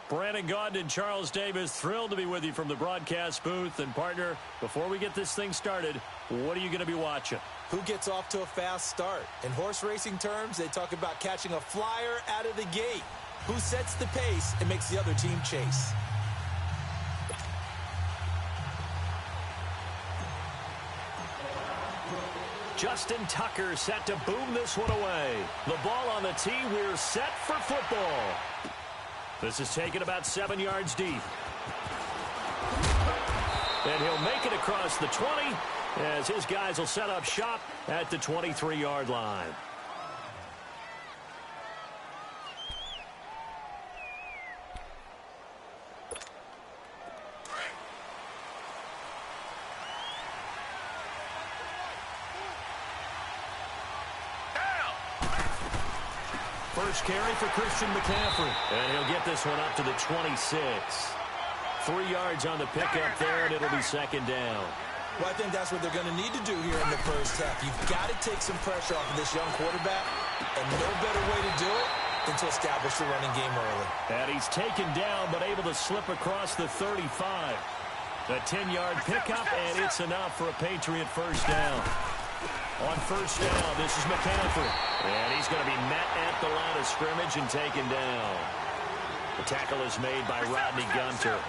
Brandon Gaudin and Charles Davis, thrilled to be with you from the broadcast booth. And, partner, before we get this thing started, what are you going to be watching? Who gets off to a fast start? In horse racing terms, they talk about catching a flyer out of the gate. Who sets the pace and makes the other team chase? Justin Tucker set to boom this one away. The ball on the tee. We're set for football. This is taken about 7 yards deep. And he'll make it across the 20 as his guys will set up shop at the 23-yard line. First carry for Christian McCaffrey. And he'll get this one up to the 26. 3 yards on the pickup there, and it'll be second down. Well, I think that's what they're going to need to do here in the first half. You've got to take some pressure off of this young quarterback, and no better way to do it than to establish the running game early. And he's taken down, but able to slip across the 35. A 10-yard pickup, and it's enough for a Patriot first down. On first down, this is McCaffrey. And he's going to be met at the line of scrimmage and taken down. The tackle is made by Rodney Gunter.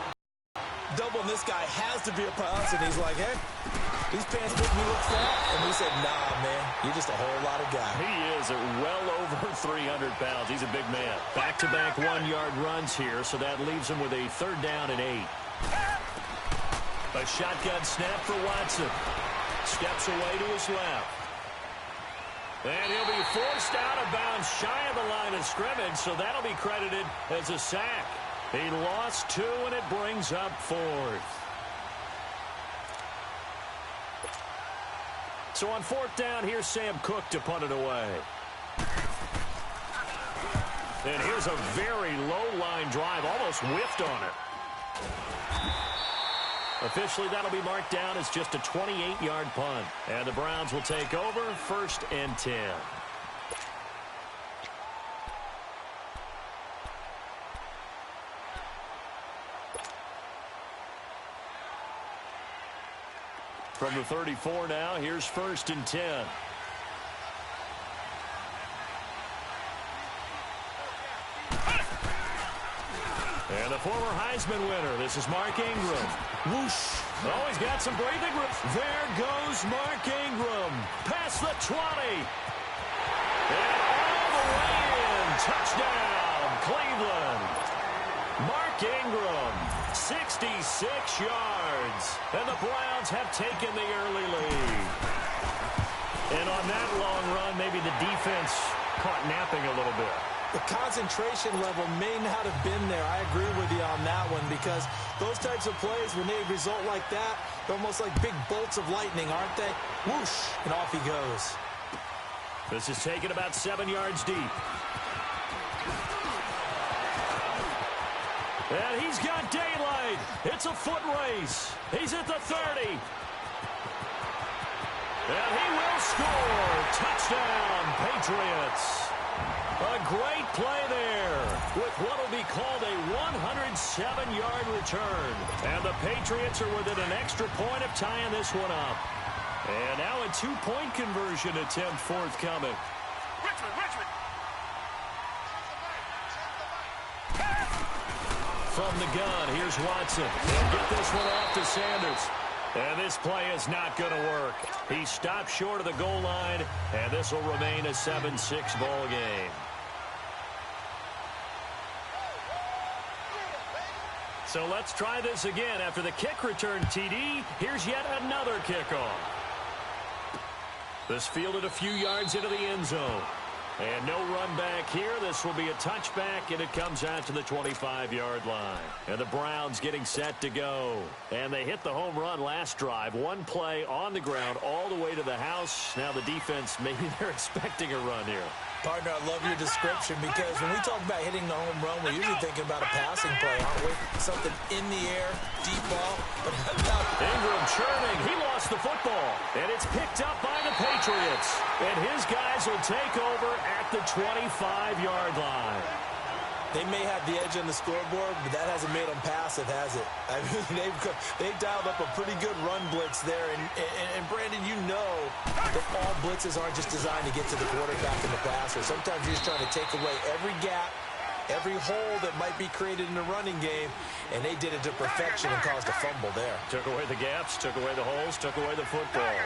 Doubling this guy has to be a pass, and he's like, hey, these pants make me look fat. And we said, nah, man, you're just a whole lot of guy. He is at well over 300 pounds. He's a big man. Back-to-back 1-yard runs here, so that leaves him with a third down and 8. A shotgun snap for Watson. Steps away to his left. And he'll be forced out of bounds shy of the line of scrimmage, so that'll be credited as a sack. He lost 2, and it brings up 4th. So on 4th down, here's Sam Cook to punt it away. And here's a very low-line drive, almost whiffed on it. Officially, that'll be marked down as just a 28-yard punt. And the Browns will take over, 1st and 10. From the 34 now, here's 1st and 10. And the former Heisman winner, this is Mark Ingram. Whoosh. Oh, he's got some breathing room. There goes Mark Ingram. Past the 20. And all the way in. Touchdown, Cleveland. Mark Ingram, 66 yards. And the Browns have taken the early lead. And on that long run, maybe the defense caught napping a little bit. The concentration level may not have been there. I agree with you on that one, because those types of plays, when they result like that, they're almost like big bolts of lightning, aren't they? Whoosh, and off he goes. This is taken about 7 yards deep. And he's got daylight. It's a foot race. He's at the 30. And he will score. Touchdown, Patriots. A great play there with what will be called a 107-yard return. And the Patriots are within an extra point of tying this one up. And now a 2-point conversion attempt forthcoming. Richmond. From the gun, here's Watson. He'll get this one off to Sanders. And this play is not going to work. He stopped short of the goal line, and this will remain a 7-6 ball game. So let's try this again. After the kick return TD, here's yet another kickoff. This fielded a few yards into the end zone. And no run back here. This will be a touchback, and it comes out to the 25-yard line. And the Browns getting set to go. And they hit the home run last drive. One play on the ground all the way to the house. Now the defense, maybe they're expecting a run here. Partner, I love your description, because when we talk about hitting the home run, we're usually thinking about a passing play, aren't we? Something in the air, deep ball. But Ingram churning. He lost the football. And it's picked up by the Patriots. And his guys will take over at the 25-yard line. They may have the edge on the scoreboard, but that hasn't made them passive, has it? I mean, they've dialed up a pretty good run blitz there. And Brandon, you know that all blitzes aren't just designed to get to the quarterback and the passer. Sometimes you're just trying to take away every gap, every hole that might be created in the running game, and they did it to perfection and caused a fumble there. Took away the gaps, took away the holes, took away the football.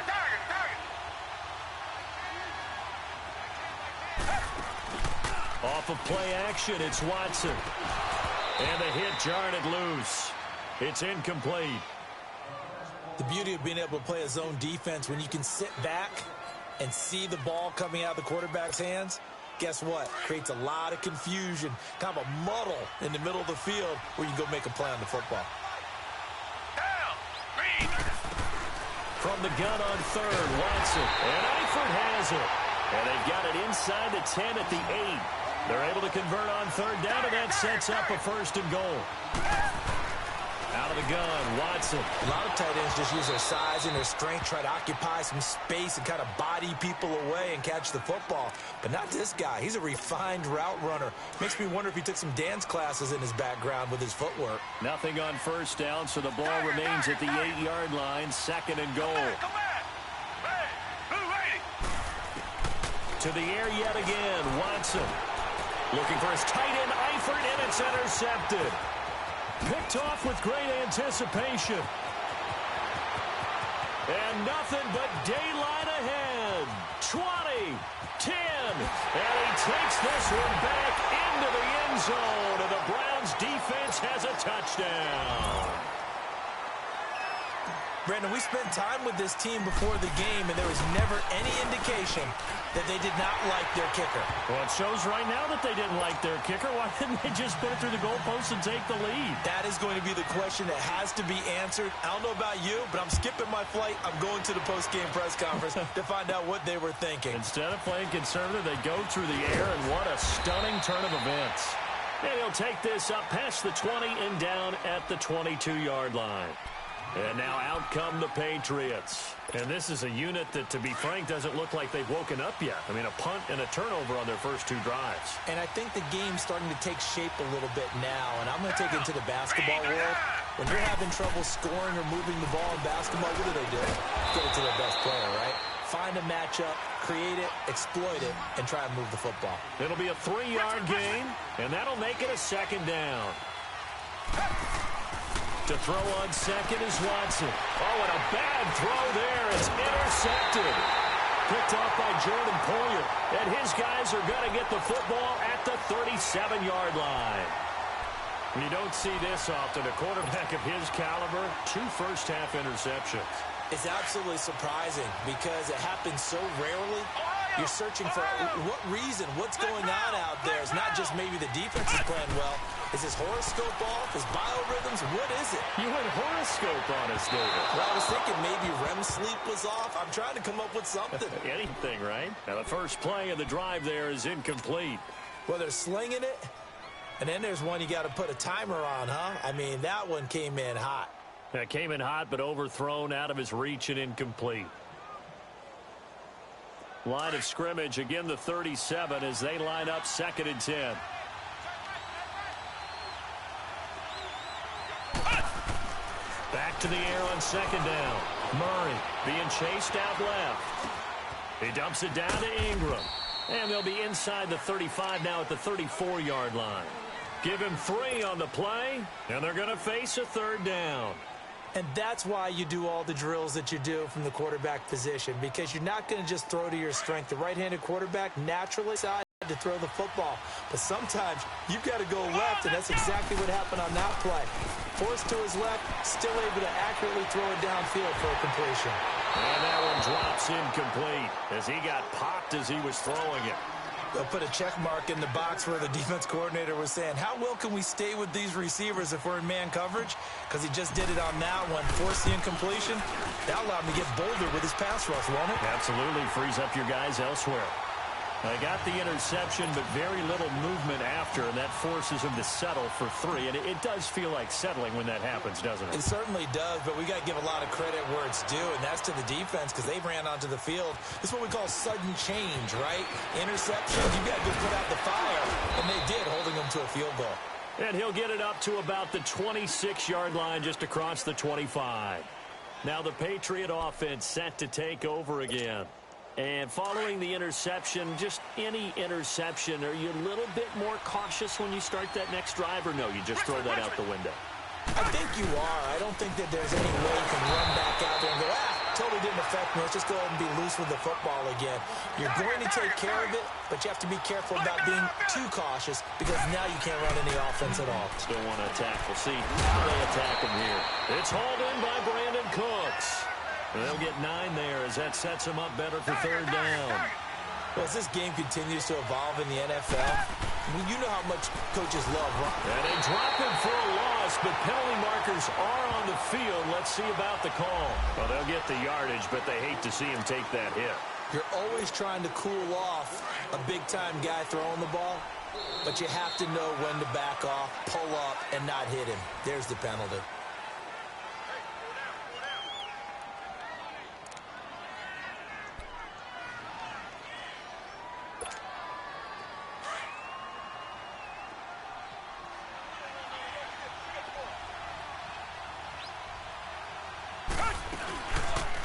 Off of play action, it's Watson. And the hit jarred it loose. It's incomplete. The beauty of being able to play a zone defense when you can sit back and see the ball coming out of the quarterback's hands, guess what? Creates a lot of confusion, kind of a muddle in the middle of the field where you can go make a play on the football. From the gun on third, Watson. And Eifert has it. And they've got it inside the 10 at the 8. They're able to convert on third down, and that sets up a first and goal. Out of the gun, Watson. A lot of tight ends just use their size and their strength, try to occupy some space and kind of body people away and catch the football. But not this guy. He's a refined route runner. Makes me wonder if he took some dance classes in his background with his footwork. Nothing on first down, so the ball remains at the 8-yard line, second and goal. To the air yet again, Watson. Looking for his tight end, Eifert, and it's intercepted. Picked off with great anticipation. And nothing but daylight ahead. 20, 10, and he takes this one back into the end zone, and the Browns defense has a touchdown. Brandon, we spent time with this team before the game, and there was never any indication that they did not like their kicker. Well, it shows right now that they didn't like their kicker. Why didn't they just put it through the goalpost and take the lead? That is going to be the question that has to be answered. I don't know about you, but I'm skipping my flight. I'm going to the post-game press conference to find out what they were thinking. Instead of playing conservative, they go through the air, and what a stunning turn of events. And he'll take this up past the 20 and down at the 22-yard line. And now out come the Patriots. And this is a unit that, to be frank, doesn't look like they've woken up yet. I mean, a punt and a turnover on their first two drives. And I think the game's starting to take shape a little bit now. And I'm going to take it into the basketball world. When you're having trouble scoring or moving the ball in basketball, what do? Get it to their best player, right? Find a matchup, create it, exploit it, and try and move the football. It'll be a 3-yard gain, and that'll make it a second down. To throw on second is Watson. Oh, and a bad throw there. It's intercepted. Picked off by Jordan Poyer. And his guys are going to get the football at the 37-yard line. You don't see this often. A quarterback of his caliber, 2 first-half interceptions. It's absolutely surprising because it happens so rarely. You're searching for what reason, what's going on out there. It's not just maybe the defense is playing well. Is his horoscope off? His biorhythms? What is it? You had horoscope on us, David. Well, I was thinking maybe REM sleep was off. I'm trying to come up with something. Anything, right? Now, the first play of the drive there is incomplete. Well, they're slinging it, and then there's one you got to put a timer on, huh? I mean, that one came in hot. That came in hot, but overthrown, out of his reach, and incomplete. Line of scrimmage, again the 37 as they line up second and 10. Back to the air on second down. Murray being chased out left. He dumps it down to Ingram. And they'll be inside the 35 now at the 34-yard line. Give him 3 on the play, and they're going to face a third down. And that's why you do all the drills that you do from the quarterback position, because you're not going to just throw to your strength. The right-handed quarterback naturally decides to throw the football. But sometimes you've got to go left, and that's exactly what happened on that play. Forced to his left, still able to accurately throw it downfield for a completion. And that one drops incomplete as he got popped as he was throwing it. They'll put a check mark in the box where the defense coordinator was saying, how well can we stay with these receivers if we're in man coverage? Because he just did it on that one. Forced the incompletion. That allowed him to get bolder with his pass rush, won't it? Absolutely. Frees up your guys elsewhere. They got the interception, but very little movement after, and that forces him to settle for 3. And it does feel like settling when that happens, doesn't it? It certainly does, but we got to give a lot of credit where it's due, and that's to the defense because they ran onto the field. This is what we call sudden change, right? Interceptions, you got to go put out the fire, and they did, holding them to a field goal. And he'll get it up to about the 26-yard line just across the 25. Now the Patriot offense set to take over again. And following the interception, just any interception, are you a little bit more cautious when you start that next drive, or no, you just throw that out the window? I think you are. I don't think that there's any way you can run back out there and go, totally didn't affect me. Let's just go ahead and be loose with the football again. You're going to take care of it, but you have to be careful about being too cautious because now you can't run any offense at all. Still want to attack. We'll see how they attack him here. It's hauled in by Brandon Cooks. They'll get 9 there as that sets them up better for 3rd down. Well, as this game continues to evolve in the NFL, you know how much coaches love run. And they drop him for a loss, but penalty markers are on the field. Let's see about the call. Well, they'll get the yardage, but they hate to see him take that hit. You're always trying to cool off a big-time guy throwing the ball, but you have to know when to back off, pull up, and not hit him. There's the penalty.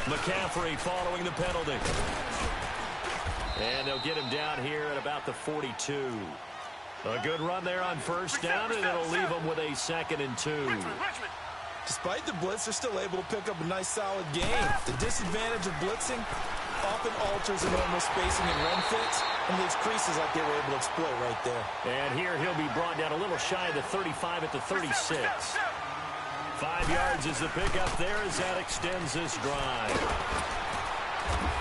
McCaffrey following the penalty. And they'll get him down here at about the 42. A good run there on 1st down, and it'll leave them with a 2nd and 2. Despite the blitz, they're still able to pick up a nice, solid game. The disadvantage of blitzing often alters the normal spacing and run fits and leaves creases like they were able to exploit right there. And here he'll be brought down a little shy of the 35 at the 36. 5 yards is the pickup there as that extends this drive.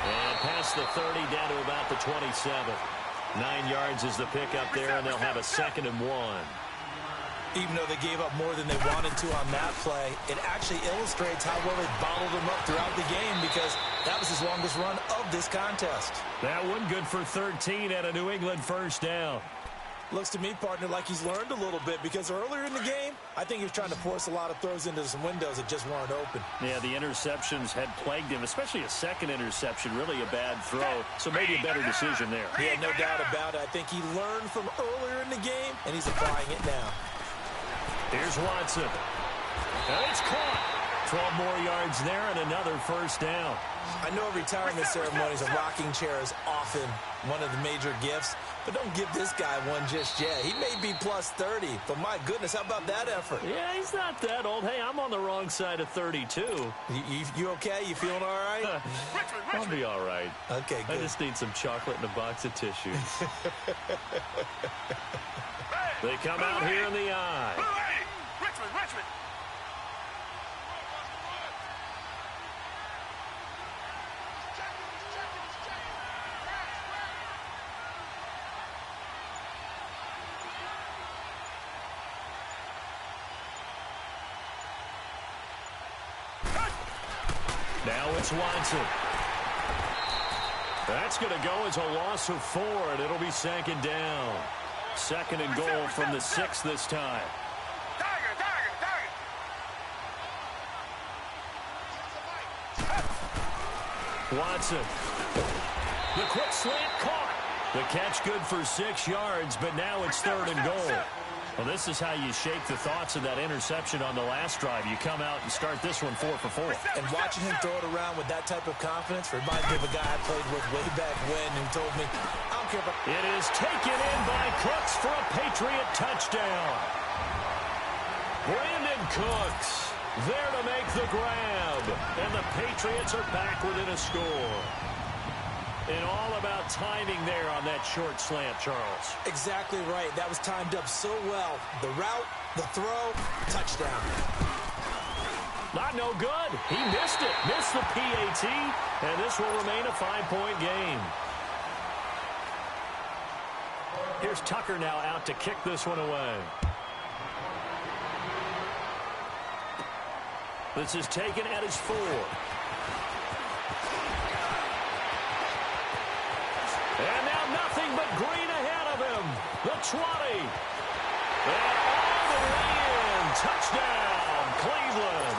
And past the 30 down to about the 27. 9 yards is the pickup there, and they'll have a 2nd and 1. Even though they gave up more than they wanted to on that play, it actually illustrates how well they bottled him up throughout the game because that was his longest run of this contest. That one good for 13 at a New England 1st down. Looks to me, partner, like he's learned a little bit because earlier in the game, I think he was trying to force a lot of throws into some windows that just weren't open. Yeah, the interceptions had plagued him, especially a 2nd interception, really a bad throw. So maybe a better decision there. Yeah, no doubt about it. I think he learned from earlier in the game, and he's applying it now. Here's Watson. And it's caught. 12 more yards there and another 1st down. I know retirement ceremonies, a rocking chair is often one of the major gifts, but don't give this guy one just yet. He may be plus 30, but my goodness, how about that effort? Yeah, he's not that old. Hey, I'm on the wrong side of 32. You okay? You feeling all right? I'll be all right. Okay, good. I just need some chocolate and a box of tissues. They come out here in the eye. Richmond. Now it's Watson. That's going to go as a loss of 4, and it'll be 2nd down. 2nd and goal from the 6 this time. Watson. The quick slant caught. The catch good for 6 yards, but now it's 3rd and goal. Well, this is how you shake the thoughts of that interception on the last drive. You come out and start this one 4 for 4. And watching him throw it around with that type of confidence reminds me of a guy I played with way back when who told me, I don't care about... It is taken in by Cooks for a Patriot touchdown. Brandon Cooks there to make the grab. And the Patriots are back within a score. And all about timing there on that short slant, Charles. Exactly right. That was timed up so well. The route, the throw, touchdown. Not no good. He missed it. Missed the PAT. And this will remain a 5-point game. Here's Tucker now out to kick this one away. This is taken at his 4. And now nothing Green ahead of him. The 20. And all the way in. Touchdown, Cleveland.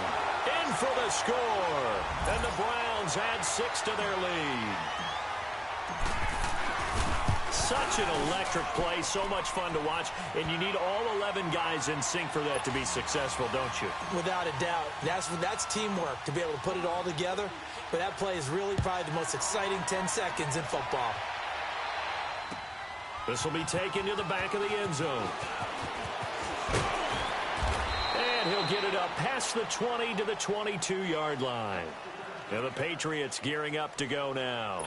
In for the score. And the Browns add 6 to their lead. Such an electric play, so much fun to watch, and you need all 11 guys in sync for that to be successful, don't you? Without a doubt. That's teamwork, to be able to put it all together. But that play is really probably the most exciting 10 seconds in football. This will be taken to the back of the end zone. And he'll get it up past the 20 to the 22-yard line. And the Patriots gearing up to go now.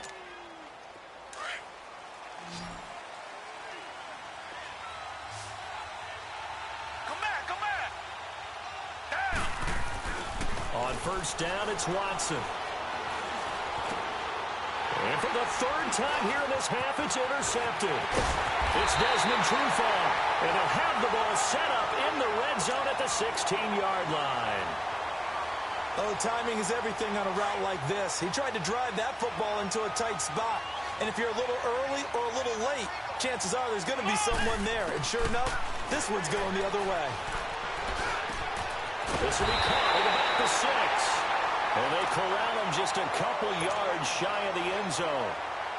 On first down, it's Watson. And for the third time here in this half, it's intercepted. It's Desmond Trufant, and they'll have the ball set up in the red zone at the 16-yard line. Oh, timing is everything on a route like this. He tried to drive that football into a tight spot. And if you're a little early or a little late, chances are there's going to be someone there. And sure enough, this one's going the other way. This will be caught at about the 6. And they corral him just a couple yards shy of the end zone.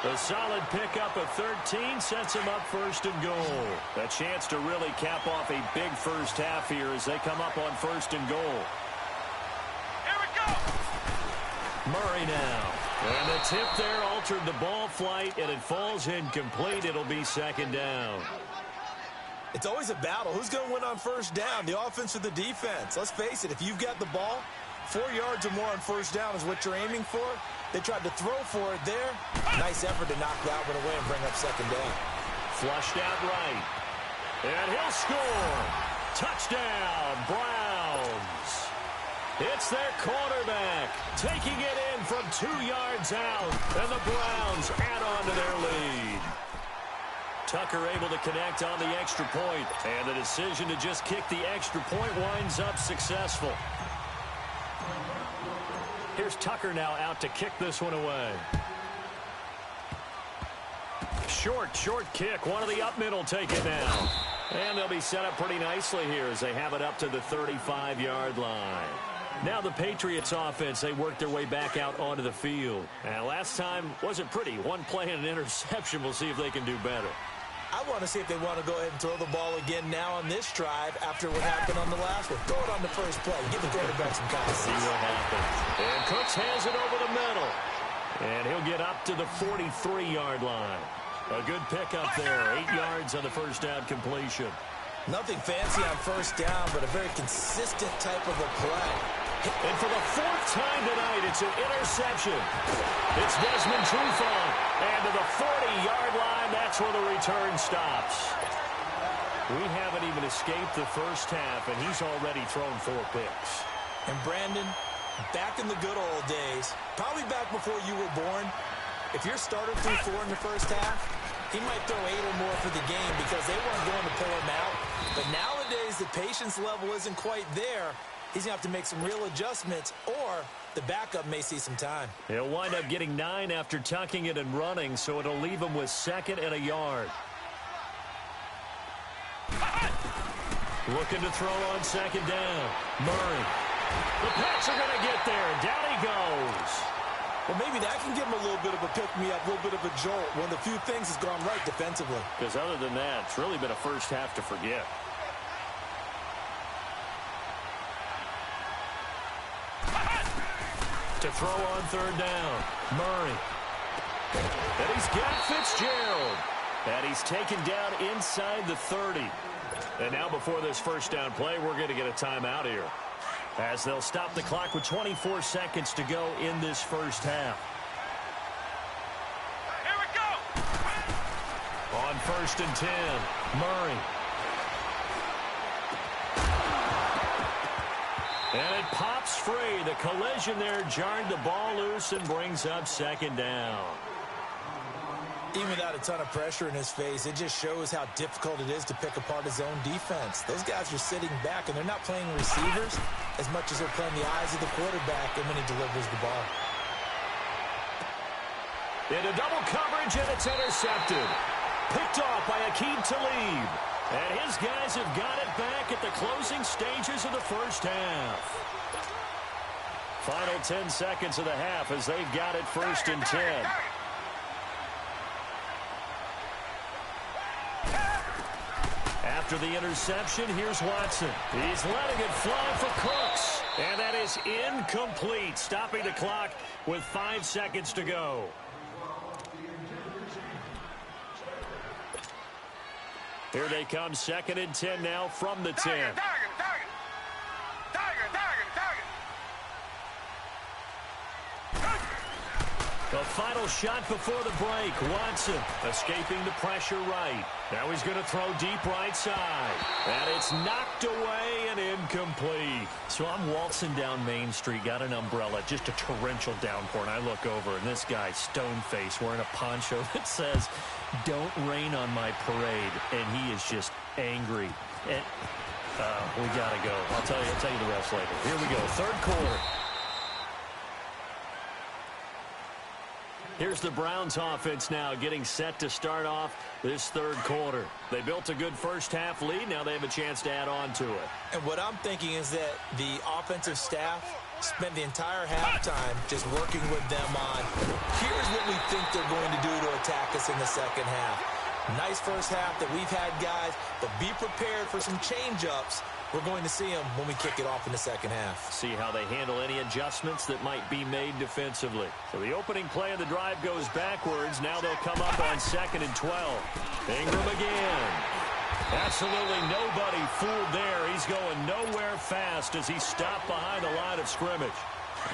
The solid pickup of 13 sets him up first and goal. A chance to really cap off a big first half here as they come up on first and goal. Here we go. Murray now. And the tip there altered the ball flight, and it falls incomplete. It'll be second down. It's always a battle. Who's going to win on first down, the offense or the defense? Let's face it, if you've got the ball, 4 yards or more on first down is what you're aiming for. They tried to throw for it there. Nice effort to knock that one away and bring up second down. Flushed out right. And he'll score. Touchdown, Browns. It's their quarterback taking it in from 2 yards out. And the Browns add on to their lead. Tucker able to connect on the extra point, and the decision to just kick the extra point winds up successful. Here's Tucker now out to kick this one away. Short kick. One of the up middle take it now. And they'll be set up pretty nicely here as they have it up to the 35-yard line. Now the Patriots offense, they work their way back out onto the field. And last time wasn't pretty. One play and an interception. We'll see if they can do better. I want to see if they want to go ahead and throw the ball again now on this drive after what happened on the last one. Throw it on the first play. Give the quarterback some confidence. See what happens. And Cooks has it over the middle. And he'll get up to the 43-yard line. A good pickup there. 8 yards on the first down completion. Nothing fancy on first down, but a very consistent type of a play. And for the 4th time tonight, it's an interception. It's Desmond Trufant. And to the 40-yard line, that's where the return stops. We haven't even escaped the first half, and he's already thrown 4 picks. And Brandon, back in the good old days, probably back before you were born, if your starter threw 4 in the first half, he might throw 8 or more for the game because they weren't going to pull him out. But nowadays, the patience level isn't quite there. He's going to have to make some real adjustments, or the backup may see some time. He'll wind up getting 9 after tucking it and running, so it'll leave him with 2nd and a yard. Looking to throw on 2nd down. Murray. The Pats are going to get there. Down he goes. Well, maybe that can give him a little bit of a pick-me-up, a little bit of a jolt. One of the few things has gone right defensively. Because other than that, it's really been a first half to forget. To throw on 3rd down. Murray. And he's got Fitzgerald. And he's taken down inside the 30. And now before this first down play, we're going to get a timeout here, as they'll stop the clock with 24 seconds to go in this first half. Here we go. On 1st and 10, Murray. And it pops free. The collision there jarred the ball loose and brings up 2nd down. Even without a ton of pressure in his face, it just shows how difficult it is to pick apart his own defense. Those guys are sitting back, and they're not playing receivers as much as they're playing the eyes of the quarterback and when he delivers the ball. Into double coverage, and it's intercepted. Picked off by Akeem Talib. And his guys have got it back at the closing stages of the first half. Final 10 seconds of the half as they've got it first and 10. After the interception, here's Watson. He's letting it fly for Cooks. And that is incomplete, stopping the clock with 5 seconds to go. Here they come, 2nd and 10 now from the 10. The final shot before the break. Watson escaping the pressure right. Now he's going to throw deep right side. And it's knocked away and incomplete. So I'm waltzing down Main Street, got an umbrella, just a torrential downpour, and I look over, and this guy's stone-faced wearing a poncho that says, "Don't rain on my parade," and he is just angry. And we got to go. I'll tell you the rest later. Here we go, 3rd quarter. Here's the Browns offense now getting set to start off this 3rd quarter. They built a good first half lead. Now they have a chance to add on to it. And what I'm thinking is that the offensive staff spent the entire halftime just working with them on, here's what we think they're going to do to attack us in the second half. Nice first half that we've had, guys, but be prepared for some change-ups. We're going to see them when we kick it off in the second half. See how they handle any adjustments that might be made defensively. So the opening play of the drive goes backwards. Now they'll come up on 2nd and 12. Ingram again. Absolutely nobody fooled there. He's going nowhere fast as he's stopped behind the line of scrimmage.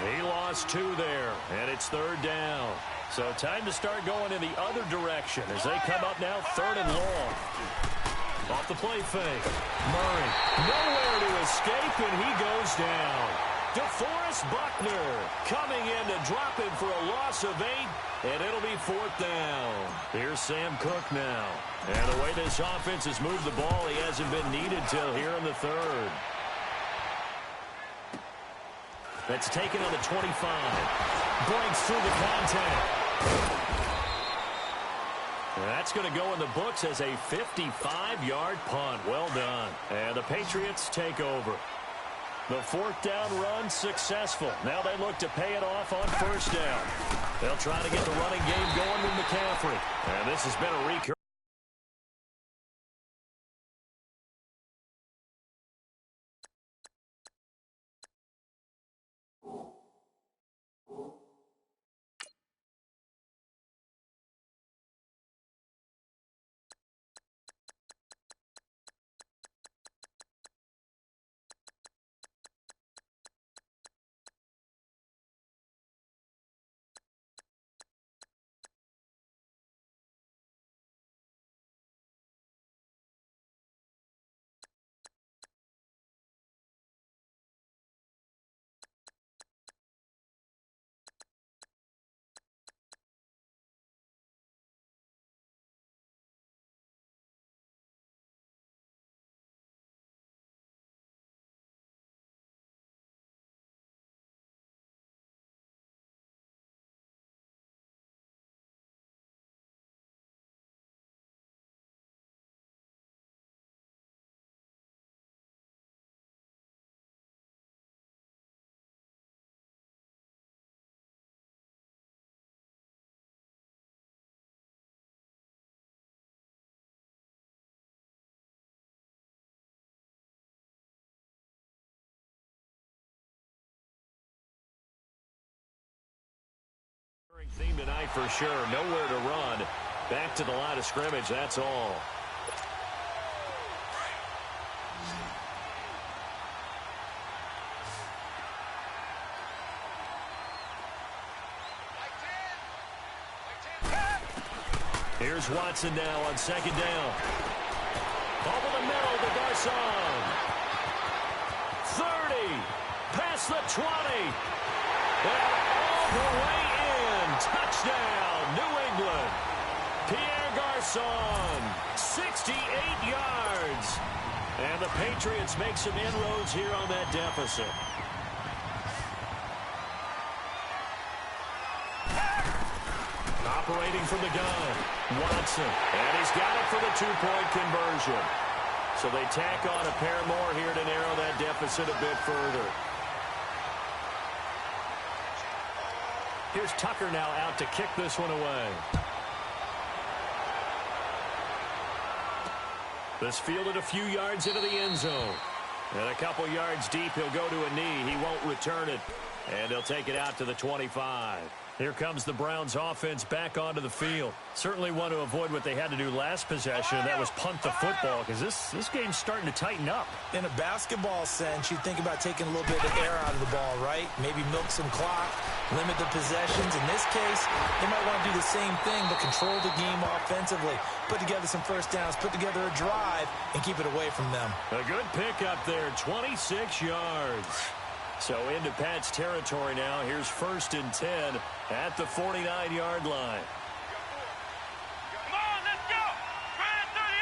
He lost 2 there, and it's 3rd down. So time to start going in the other direction as they come up now 3rd and long. Off the play fake. Murray nowhere to escape, and he goes down. DeForest Buckner coming in to drop him for a loss of 8, and it'll be 4th down. Here's Sam Cook now. And the way this offense has moved the ball, he hasn't been needed till here in the 3rd. That's taken on the 25. Breaks through the contact. That's going to go in the books as a 55-yard punt. Well done. And the Patriots take over. The 4th down run successful. Now they look to pay it off on 1st down. They'll try to get the running game going with McCaffrey. And this has been a recurring. Theme tonight for sure. Nowhere to run. Back to the line of scrimmage. That's all. Here's Watson now on 2nd down. Over the middle to Garcon. 30. Past the 20. And all the way in. Touchdown, New England. Pierre Garcon, 68 yards. And the Patriots make some inroads here on that deficit. operating from the gun. Watson. And he's got it for the two-point conversion. So they tack on a pair more here to narrow that deficit a bit further. Here's Tucker now out to kick this one away. This fielded a few yards into the end zone. And a couple yards deep, he'll go to a knee. He won't return it. And he'll take it out to the 25. Here comes the Browns offense back onto the field. Certainly want to avoid what they had to do last possession, and that was punt the football, because this game's starting to tighten up. In a basketball sense, you think about taking a little bit of air out of the ball, right? Maybe milk some clock, limit the possessions. In this case, they might want to do the same thing, but control the game offensively. Put together some first downs, put together a drive, and keep it away from them. A good pickup there, 26 yards. So into Pat's territory now. Here's 1st and 10 at the 49-yard line. Come on, let's go. Try at 38.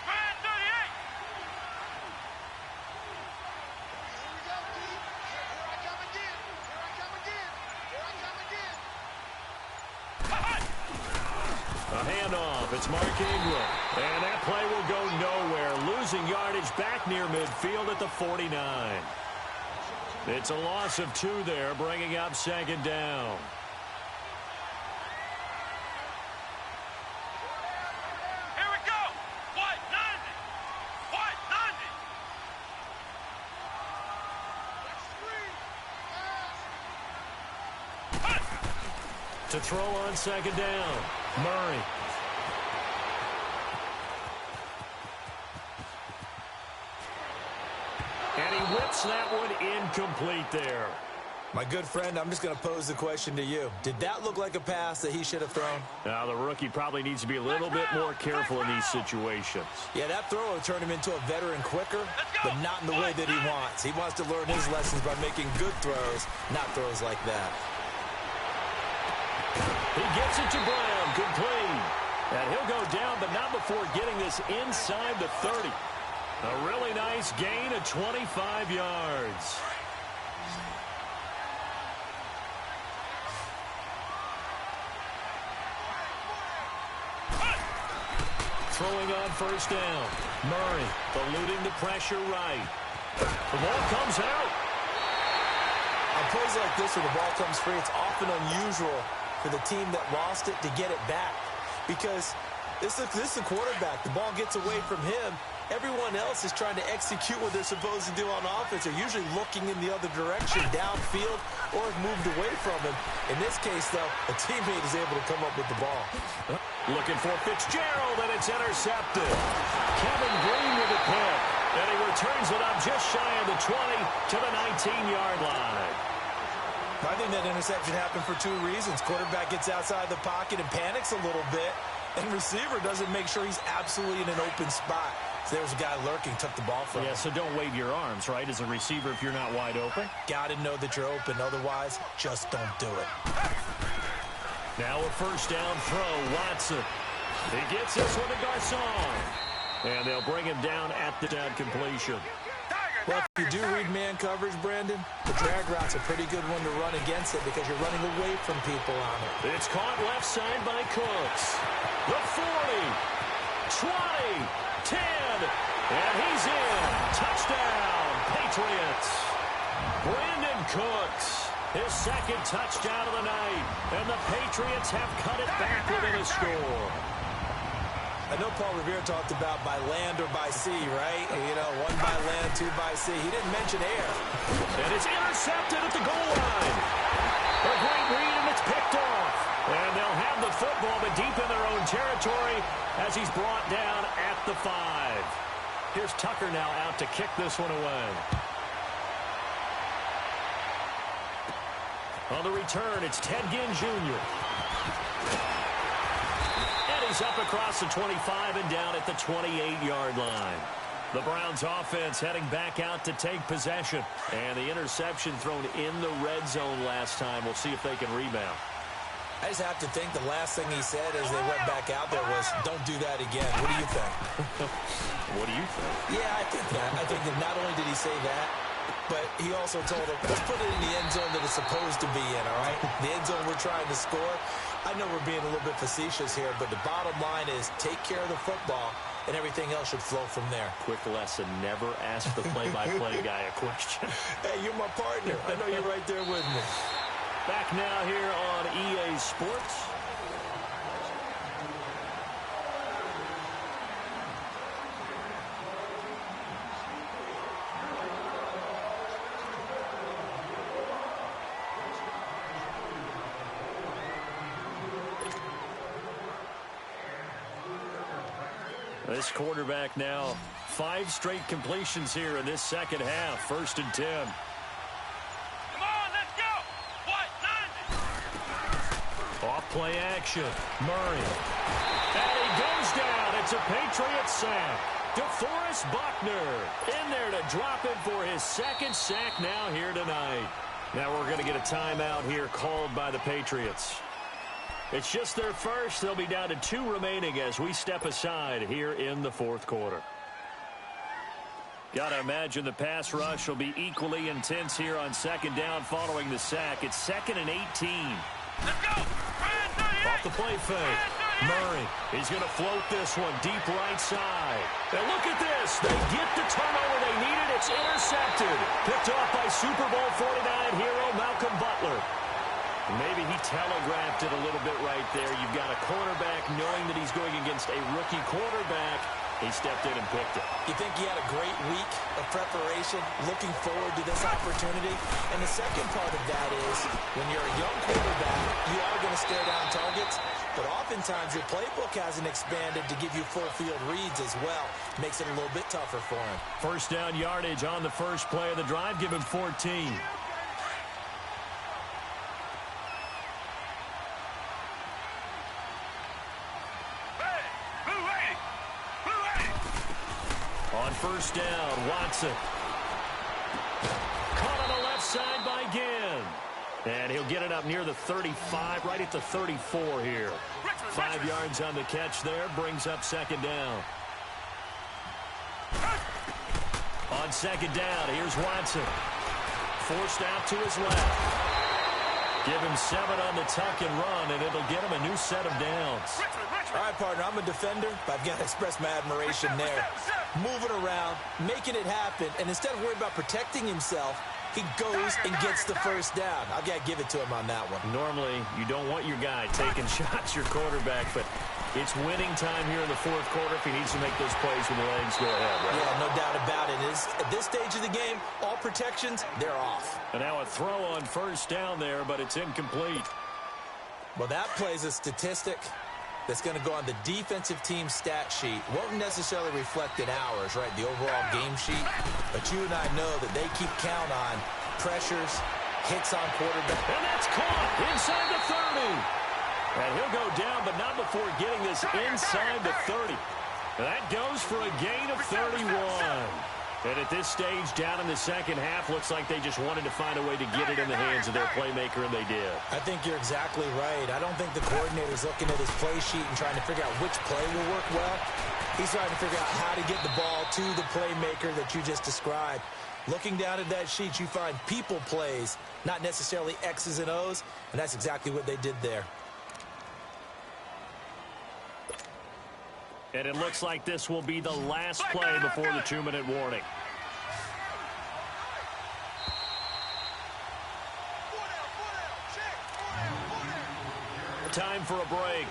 Try at 38. A handoff. It's Mark Ingram. And that play will go nowhere. Losing yardage back near midfield at the 49. It's a loss of 2 there, bringing up 2nd down. Here we go. White 90. White 90. To throw on 2nd down, Murray. And he whips that one incomplete there. My good friend, I'm just going to pose the question to you. Did that look like a pass that he should have thrown? Now, the rookie probably needs to be a little bit more careful in these situations. Yeah, that throw will turn him into a veteran quicker, but not in the way that he wants. He wants to learn his lessons by making good throws, not throws like that. He gets it to Brown, complete. And he'll go down, but not before getting this inside the 30. A really nice gain of 25 yards. Throwing on 1st down. Murray eluding the pressure right. The ball comes out. On plays like this where the ball comes free, it's often unusual for the team that lost it to get it back. Because this is the quarterback. The ball gets away from him. Everyone else is trying to execute what they're supposed to do on offense. They're usually looking in the other direction, downfield, or have moved away from him. In this case, though, a teammate is able to come up with the ball. Looking for Fitzgerald, and it's intercepted. Kevin Green with the pick, and he returns it up just shy of the 20 to the 19-yard line. I think that interception happened for 2 reasons. Quarterback gets outside the pocket and panics a little bit, and receiver doesn't make sure he's absolutely in an open spot. So there was a guy lurking, took the ball from him. Yeah, so don't wave your arms, right, as a receiver if you're not wide open. Got to know that you're open. Otherwise, just don't do it. Now a 1st down throw, Watson. He gets this one to Garcon. And they'll bring him down at the down completion. Well, if you do read man coverage, Brandon, the drag route's a pretty good one to run against it because you're running away from people on it. It's caught left side by Cooks. The 40, 20, 10, and he's in. Touchdown, Patriots. Brandon Cooks, his 2nd touchdown of the night, and the Patriots have cut it back within a score. I know Paul Revere talked about by land or by sea, right? You know, 1 by land, 2 by sea. He didn't mention air. And it's intercepted at the goal line. A great read, and it's picked off. And they'll have the football, but deep in their own territory as he's brought down at the 5. Here's Tucker now out to kick this one away. On the return, it's Ted Ginn Jr. And he's up across the 25 and down at the 28-yard line. The Browns offense heading back out to take possession. And the interception thrown in the red zone last time. We'll see if they can rebound. I just have to think the last thing he said as they went back out there was, don't do that again. What do you think? What do you think? Yeah, I think that. I think that not only did he say that, but he also told him, let's put it in the end zone that it's supposed to be in, all right? The end zone we're trying to score. I know we're being a little bit facetious here, but the bottom line is take care of the football, and everything else should flow from there. Quick lesson, never ask the play-by-play guy a question. Hey, you're my partner. I know you're right there with me. Back now here on EA Sports. This quarterback now, 5 straight completions here in this second half. 1st and 10. Come on, let's go. What? 90. Off play action. Murray. And he goes down. It's a Patriot sack. DeForest Buckner in there to drop him for his 2nd sack now here tonight. Now we're going to get a timeout here called by the Patriots. It's just their first. They'll be down to 2 remaining as we step aside here in the 4th quarter. Got to imagine the pass rush will be equally intense here on 2nd down following the sack. It's 2nd and 18. Let's go. Off the play fake. Murray, he's going to float this one deep right side. And look at this. They get the turnover they needed. It's intercepted. Picked off by Super Bowl 49 hero Malcolm Butler. Maybe he telegraphed it a little bit right there. You've got a cornerback knowing that he's going against a rookie quarterback. He stepped in and picked it. You think he had a great week of preparation, looking forward to this opportunity? And the second part of that is, when you're a young quarterback, you are going to stare down targets, but oftentimes your playbook hasn't expanded to give you full field reads as well. Makes it a little bit tougher for him. 1st down yardage on the first play of the drive. Give him 14. On 1st down, Watson. Caught on the left side by Ginn. And he'll get it up near the 35, right at the 34 here. 5 yards on the catch there, brings up 2nd down. On 2nd down, here's Watson. Forced out to his left. Give him 7 on the tuck and run, and it'll get him a new set of downs. All right, partner, I'm a defender, but I've got to express my admiration there. Moving around, making it happen, and instead of worrying about protecting himself, he goes and gets the 1st down. I've got to give it to him on that one. Normally, you don't want your guy taking shots, your quarterback, but it's winning time here in the 4th quarter if he needs to make those plays when the legs go ahead, right? Yeah, no doubt about it. At this stage of the game, all protections, they're off. And now a throw on 1st down there, but it's incomplete. Well, that plays a statistic that's going to go on the defensive team stat sheet. Won't necessarily reflect in ours, right, the overall game sheet. But you and I know that they keep count on pressures, hits on quarterback. And that's caught inside the 30. And he'll go down, but not before getting this inside the 30. And that goes for a gain of 31. And at this stage, down in the second half, looks like they just wanted to find a way to get it in the hands of their playmaker, and they did. I think you're exactly right. I don't think the coordinator's looking at his play sheet and trying to figure out which play will work well. He's trying to figure out how to get the ball to the playmaker that you just described. Looking down at that sheet, you find people plays, not necessarily X's and O's, and that's exactly what they did there. And it looks like this will be the last play before the 2-minute warning. Time for a break.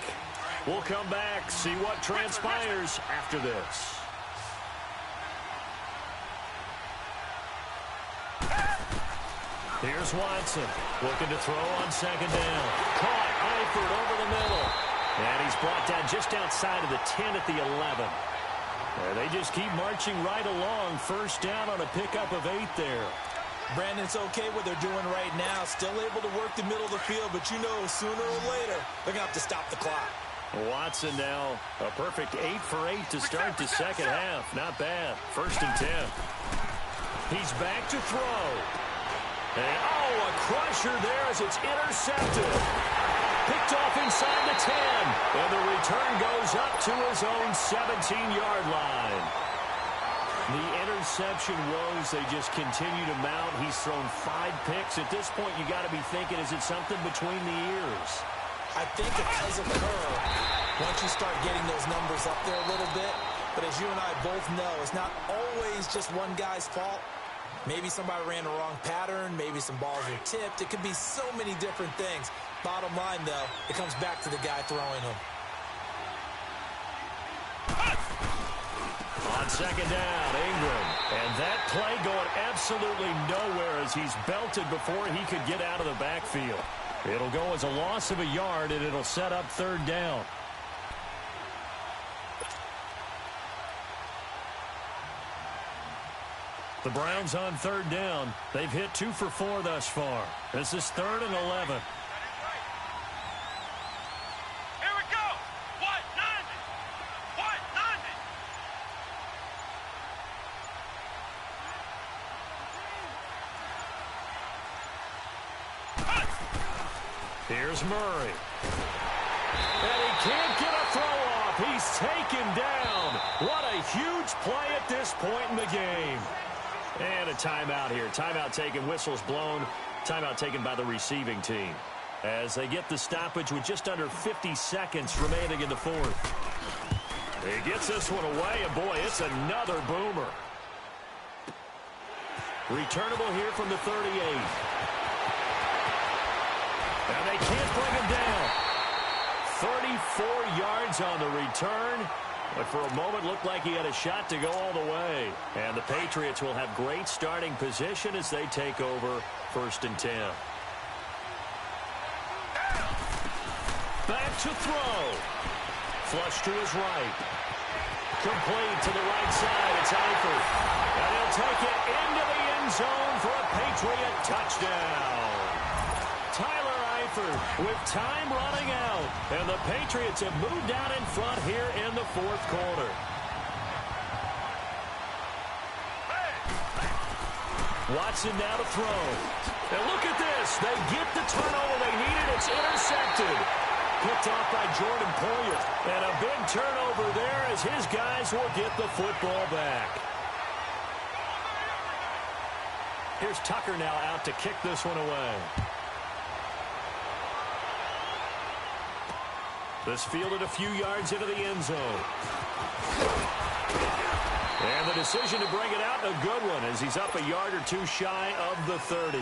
We'll come back, see what transpires after this. Here's Watson, looking to throw on 2nd down. Caught, Eifert over the middle. And he's brought down just outside of the 10 at the 11. They just keep marching right along. 1st down on a pickup of 8 there. Brandon, it's okay what they're doing right now. Still able to work the middle of the field, but you know sooner or later they're going to have to stop the clock. Watson now a perfect 8 for 8 to start the second half. Not bad. 1st and 10. He's back to throw. And, a crusher there as it's intercepted. Picked off inside the 10. And the return goes up to his own 17-yard line. The interception woes, they just continue to mount. He's thrown 5 picks. At this point, you got to be thinking, is it something between the ears? I think it does occur once you start getting those numbers up there a little bit. But as you and I both know, it's not always just one guy's fault. Maybe somebody ran the wrong pattern. Maybe some balls were tipped. It could be so many different things. Bottom line, though, it comes back to the guy throwing them. On second down, Ingram. And that play going absolutely nowhere as he's belted before he could get out of the backfield. It'll go as a loss of a yard, and it'll set up third down. The Browns on third down. They've hit 2 for 4 thus far. This is 3rd and 11. Here we go. What? 90. What? 90. Here's Murray. And he can't get a throw off. He's taken down. What a huge play at this point in the game. And a timeout here. Timeout taken, whistles blown. Timeout taken by the receiving team. As they get the stoppage with just under 50 seconds remaining in the fourth. He gets this one away, and boy, it's another boomer. Returnable here from the 38. And they can't bring him down. 34 yards on the return. But for a moment, looked like he had a shot to go all the way. And the Patriots will have great starting position as they take over 1st and 10. Back to throw. Flush to his right. Complete to the right side. It's Eifert. And he'll take it into the end zone for a Patriot touchdown. Tyler Eifert with time running out. And the Patriots have moved out in front here in the 4th quarter. Watson now to throw. And look at this. They get the turnover they needed. It's intercepted. Picked off by Jordan Poyer. And a big turnover there as his guys will get the football back. Here's Tucker now out to kick this one away. This fielded a few yards into the end zone. And the decision to bring it out, a good one, as he's up a yard or 2 shy of the 30.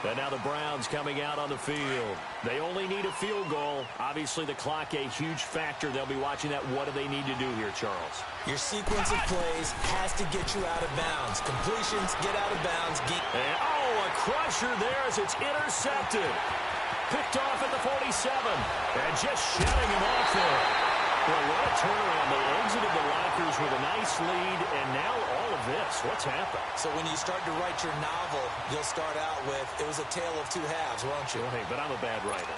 And now the Browns coming out on the field. They only need a field goal. Obviously, the clock a huge factor. They'll be watching that. What do they need to do here, Charles? Your sequence of plays has to get you out of bounds. Completions, get out of bounds. And, oh, a crusher there as it's intercepted. Picked off at the 47. And just shutting him off there. Boy, what a turnaround. They exited the lockers with a nice lead, and now all of this. What's happened? So when you start to write your novel, you'll start out with, it was a tale of 2 halves, won't you? Hey, but I'm a bad writer.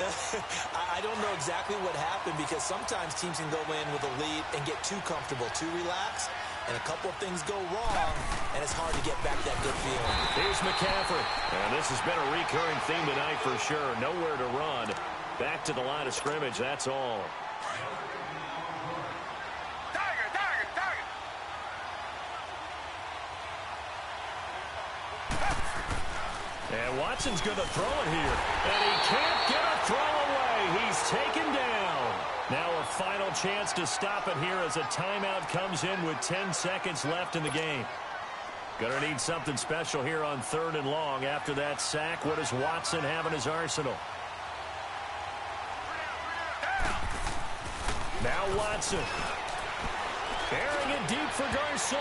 I don't know exactly what happened, because sometimes teams can go in with a lead and get too comfortable, too relaxed, and a couple of things go wrong, and it's hard to get back that good feeling. Here's McCaffrey. And this has been a recurring theme tonight for sure. Nowhere to run. Back to the line of scrimmage, that's all. And Watson's going to throw it here. And he can't get a throw away. He's taken down. Now a final chance to stop it here as a timeout comes in with 10 seconds left in the game. Going to need something special here on 3rd and long. After that sack, what does Watson have in his arsenal? Now Watson. Airing it deep for Garçon.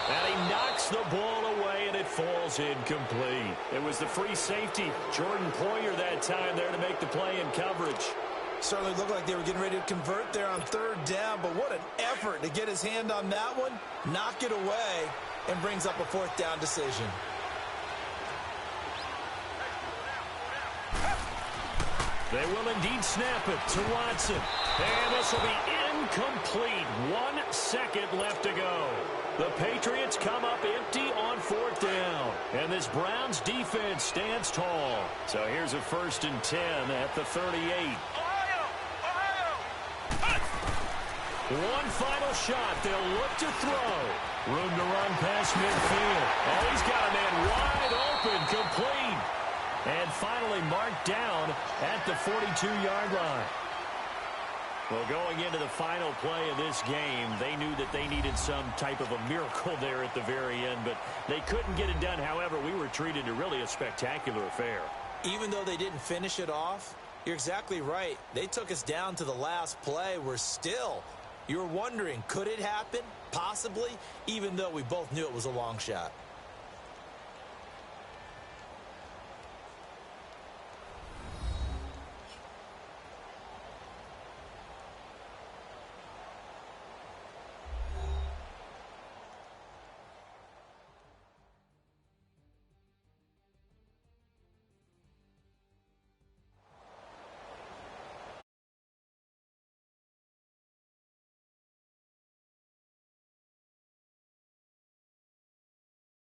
And he knocks the ball away, and it falls incomplete. It was the free safety, Jordan Poyer, that time there to make the play in coverage. Certainly looked like they were getting ready to convert there on 3rd down, but what an effort to get his hand on that one, knock it away, and brings up a 4th down decision. They will indeed snap it to Watson. And this will be incomplete. 1 second left to go. The Patriots come up empty on 4th down. And this Browns defense stands tall. So here's a 1st and 10 at the 38. One final shot. They'll look to throw. Room to run past midfield. Oh, he's got a man wide open, complete. And finally marked down at the 42-yard line. Well, going into the final play of this game, they knew that they needed some type of a miracle there at the very end, but they couldn't get it done. However, we were treated to really a spectacular affair. Even though they didn't finish it off, you're exactly right. They took us down to the last play. You're wondering, could it happen? Possibly, even though we both knew it was a long shot.